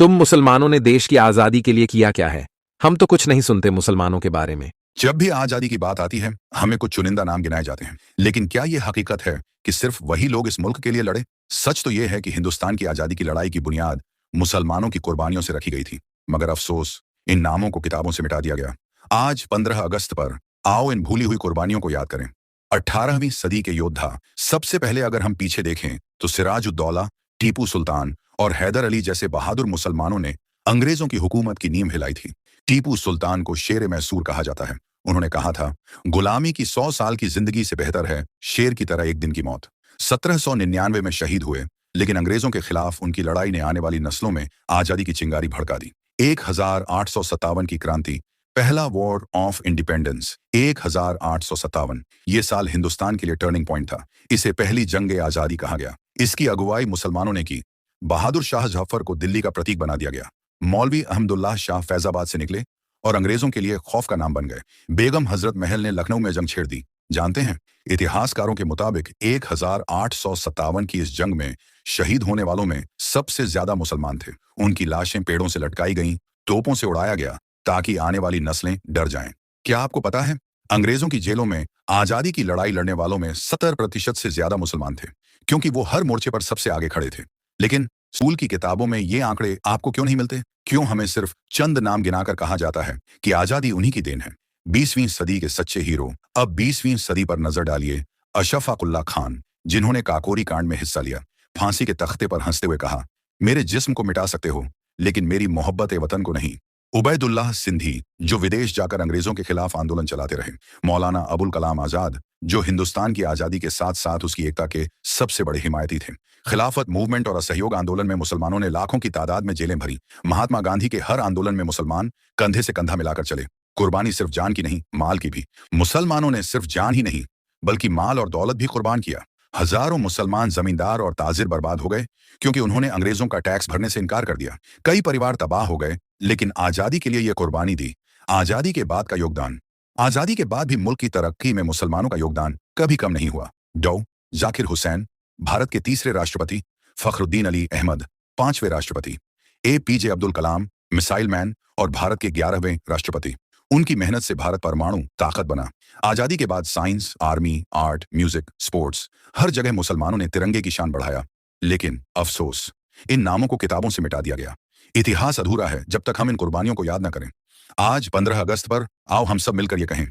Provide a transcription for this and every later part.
तुम मुसलमानों ने देश की आजादी के लिए किया क्या है? हम तो कुछ नहीं सुनते मुसलमानों के बारे में। जब भी आजादी की बात आती है हमें कुछ चुनिंदा नाम गिनाए जाते हैं, लेकिन क्या यह हकीकत है कि सिर्फ वही लोग इस मुल्क के लिए लड़े? सच तो यह है कि हिंदुस्तान की आजादी की लड़ाई की बुनियाद मुसलमानों की कुर्बानियों से रखी गई थी, मगर अफसोस इन नामों को किताबों से मिटा दिया गया। आज 15 अगस्त पर आओ इन भूली हुई कुर्बानियों को याद करें। 18वीं सदी के योद्धा, सबसे पहले अगर हम पीछे देखें तो सिराजुद्दौला, टीपू सुल्तान और हैदर अली जैसे बहादुर मुसलमानों ने अंग्रेजों की हुकूमत की नींव हिलाई थी। टीपू सुल्तान को शेर मैसूर कहा जाता है। उन्होंने कहा था, गुलामी की 100 साल की जिंदगी से बेहतर है शेर की तरह एक दिन की मौत। 1799 में शहीद हुए, लेकिन अंग्रेजों के खिलाफ उनकी लड़ाई ने आने वाली नस्लों में आजादी की चिंगारी भड़का दी। 1857 की क्रांति, पहला वॉर ऑफ इंडिपेंडेंस, 1857, ये साल हिंदुस्तान के लिए टर्निंग पॉइंट था। इसे पहली जंग आजादी कहा गया। इसकी अगुवाई मुसलमानों ने की। बहादुर शाह जफर को दिल्ली का प्रतीक बना दिया गया। मौलवी अहमदुल्लाह शाह फैजाबाद से निकले और अंग्रेजों के लिए खौफ का नाम बन गए। बेगम हजरत महल ने लखनऊ में जंग छेड़ दी। जानते हैं, इतिहासकारों के मुताबिक 1857 की इस जंग में शहीद होने वालों में सबसे ज्यादा मुसलमान थे। उनकी लाशें पेड़ों से लटकाई गईं, तोपों से उड़ाया गया ताकि आने वाली नस्लें डर जाएं। क्या आपको पता है, अंग्रेजों की जेलों में आजादी की लड़ाई लड़ने वालों में 70% से ज्यादा मुसलमान थे, क्योंकि वो हर मोर्चे पर सबसे आगे खड़े थे। लेकिन स्कूल की किताबों में ये आंकड़े आपको क्यों नहीं मिलते? क्यों हमें सिर्फ चंद नाम गिनाकर कहा जाता है कि आजादी उन्हीं की देन है? 20वीं सदी के सच्चे हीरो। अब 20वीं सदी पर नजर डालिए। अशफाक उल्लाह खान, जिन्होंने काकोरी कांड में हिस्सा लिया, फांसी के तख्ते पर हंसते हुए कहा, मेरे जिस्म को मिटा सकते हो लेकिन मेरी मोहब्बत वतन को नहीं। उबैदुल्लाह सिंधी, जो विदेश जाकर अंग्रेजों के खिलाफ आंदोलन चलाते रहे। मौलाना अबुल कलाम आजाद, जो हिंदुस्तान की आजादी के साथ साथ उसकी एकता के सबसे बड़े हिमायती थे। खिलाफत मूवमेंट और असहयोग आंदोलन में मुसलमानों ने लाखों की तादाद में जेलें भरी। महात्मा गांधी के हर आंदोलन में मुसलमान कंधे से कंधा मिलाकर चले। कुर्बानी सिर्फ जान की नहीं, माल की भी। मुसलमानों ने सिर्फ जान ही नहीं बल्कि माल और दौलत भी कुर्बान किया। हजारों मुसलमान जमींदार और ताजिर बर्बाद हो गए क्योंकि उन्होंने अंग्रेजों का टैक्स भरने से इनकार कर दिया। कई परिवार तबाह हो गए, लेकिन आजादी के लिए यह कुर्बानी दी। आजादी के बाद का योगदान। आजादी के बाद भी मुल्क की तरक्की में मुसलमानों का योगदान कभी कम नहीं हुआ। डॉ. जाकिर हुसैन, भारत के तीसरे राष्ट्रपति। फखरुद्दीन अली अहमद, 5वें राष्ट्रपति। APJ Abdul Kalam, missile man और भारत के 11वें राष्ट्रपति। उनकी मेहनत से भारत परमाणु ताकत बना। आजादी के बाद science, army, art, music, sports, हर जगह मुसलमानों ने तिरंगे की शान बढ़ाया। लेकिन अफसोस, इन नामों को किताबों से मिटा दिया गया। इतिहास अधूरा है जब तक हम इन कुर्बानियों को याद न करें। आज 15 अगस्त पर आओ हम सब मिलकर यह कहें,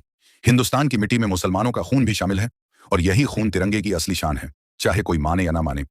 हिंदुस्तान की मिट्टी में मुसलमानों का खून भी शामिल है और यही खून तिरंगे की असली शान है, चाहे कोई माने या ना माने।